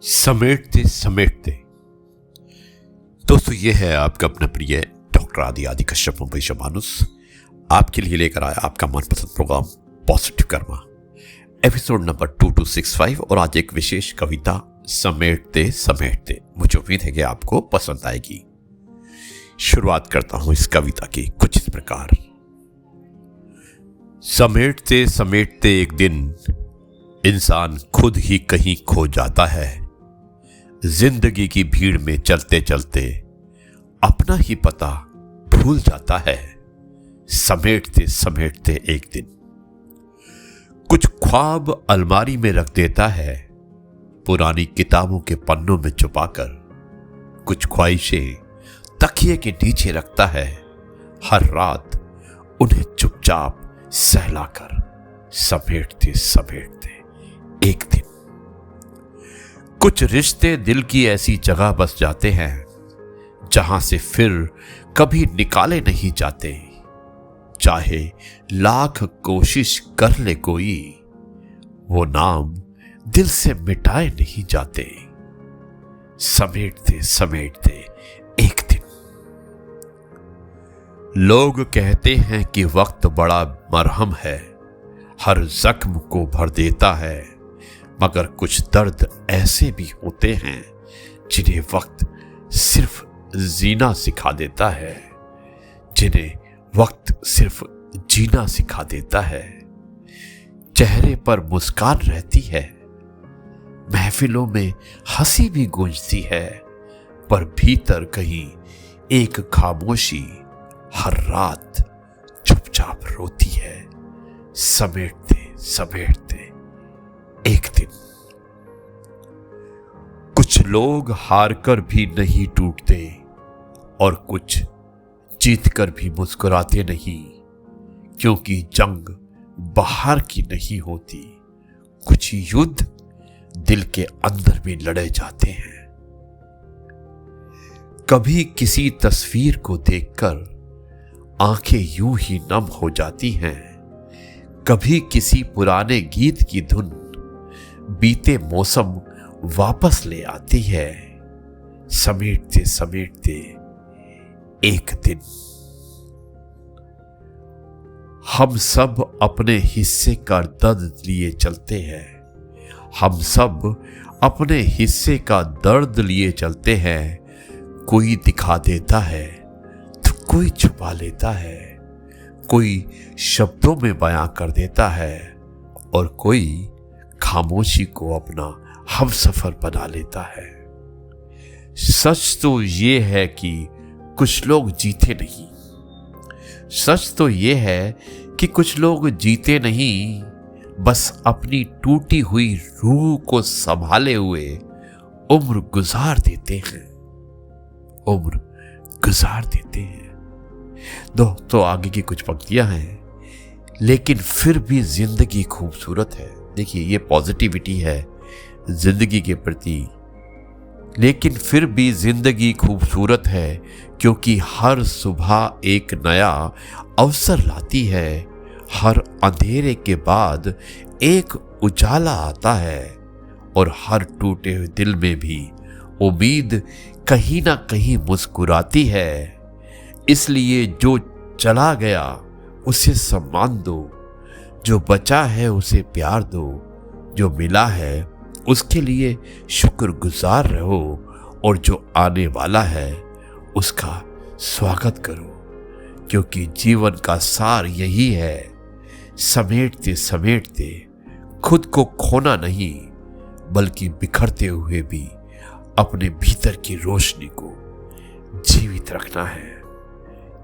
समेटते समेटते। दोस्तों, ये है आपका अपना प्रिय डॉक्टर आदि कश्यप मुंबई शमानुस आपके लिए लेकर आया आपका मनपसंद programme positive karma, episode number 2265। और आज एक विशेष कविता समेटते समेटते। मुझे उम्मीद है कि आपको पसंद आएगी। शुरुआत करता हूं इस कविता की कुछ इस प्रकार। समेटते समेटते एक दिन इंसान खुद ही कहीं खो जाता है। जिंदगी की भीड़ में चलते चलते अपना ही पता भूल जाता है। समेटते समेटते एक दिन कुछ ख्वाब अलमारी में रख देता है, पुरानी किताबों के पन्नों में छुपाकर। कुछ ख्वाहिशें तकिए के नीचे रखता है, हर रात उन्हें चुपचाप सहलाकर। समेटते समेटते एक दिन कुछ रिश्ते दिल की ऐसी जगह बस जाते हैं जहां से फिर कभी निकाले नहीं जाते। चाहे लाख कोशिश कर ले कोई, वो नाम दिल से मिटाए नहीं जाते। समेटते समेटते एक दिन लोग कहते हैं कि वक्त बड़ा मरहम है, हर जख्म को भर देता है। मगर कुछ दर्द ऐसे भी होते हैं जिन्हें वक्त सिर्फ जीना सिखा देता है, जिन्हें वक्त सिर्फ जीना सिखा देता है। चेहरे पर मुस्कान रहती है, महफिलों में हंसी भी गूंजती है, पर भीतर कहीं एक खामोशी हर रात चुपचाप रोती है। समेटते समेटते एक दिन कुछ लोग हारकर भी नहीं टूटते और कुछ जीतकर भी मुस्कुराते नहीं, क्योंकि जंग बाहर की नहीं होती। कुछ युद्ध दिल के अंदर भी लड़े जाते हैं। कभी किसी तस्वीर को देखकर आंखें यूं ही नम हो जाती हैं, कभी किसी पुराने गीत की धुन बीते मौसम वापस ले आती है। समेटते समेटते एक दिन हम सब अपने हिस्से का दर्द लिए चलते हैं। हम सब अपने हिस्से का दर्द लिए चलते हैं। कोई दिखा देता है तो कोई छुपा लेता है, कोई शब्दों में बयां कर देता है और कोई खामोशी को अपना हमसफर बना लेता है। सच तो ये है कि कुछ लोग जीते नहीं। सच तो ये है कि कुछ लोग जीते नहीं, बस अपनी टूटी हुई रूह को संभाले हुए उम्र गुजार देते हैं। उम्र गुजार देते हैं। दोस्तों, आगे की कुछ पंक्तियां हैं, लेकिन फिर भी जिंदगी खूबसूरत है। देखिए, ये पॉजिटिविटी है जिंदगी के प्रति। लेकिन फिर भी जिंदगी खूबसूरत है, क्योंकि हर सुबह एक नया अवसर लाती है। हर अंधेरे के बाद एक उजाला आता है और हर टूटे हुए दिल में भी उम्मीद कहीं ना कहीं मुस्कुराती है। इसलिए जो चला गया उसे सम्मान दो, जो बचा है उसे प्यार दो, जो मिला है उसके लिए शुक्रगुजार रहो और जो आने वाला है उसका स्वागत करो, क्योंकि जीवन का सार यही है। समेटते समेटते खुद को खोना नहीं, बल्कि बिखरते हुए भी अपने भीतर की रोशनी को जीवित रखना है,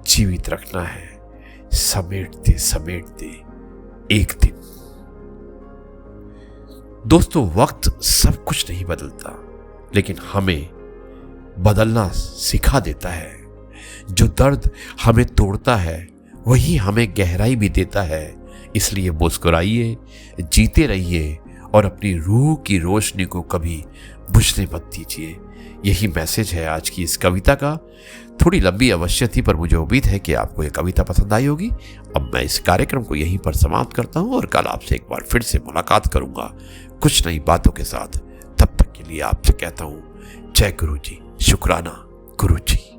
जीवित रखना है। समेटते समेटते एक दिन। दोस्तों, वक्त सब कुछ नहीं बदलता, लेकिन हमें बदलना सिखा देता है। जो दर्द हमें तोड़ता है वही हमें गहराई भी देता है। इसलिए मुस्कुराइए, जीते रहिए और अपनी रूह की रोशनी को कभी बुझने मत दीजिए। यही मैसेज है आज की इस कविता का। थोड़ी लंबी अवश्य थी, पर मुझे उम्मीद है कि आपको यह कविता पसंद आई होगी। अब मैं इस कार्यक्रम को यहीं पर समाप्त करता हूं और कल आपसे एक बार फिर से मुलाकात करूंगा कुछ नई बातों के साथ। तब तक के लिए लिए आपसे कहता हूं जय गुरु जी, शुक्राना गुरु जी।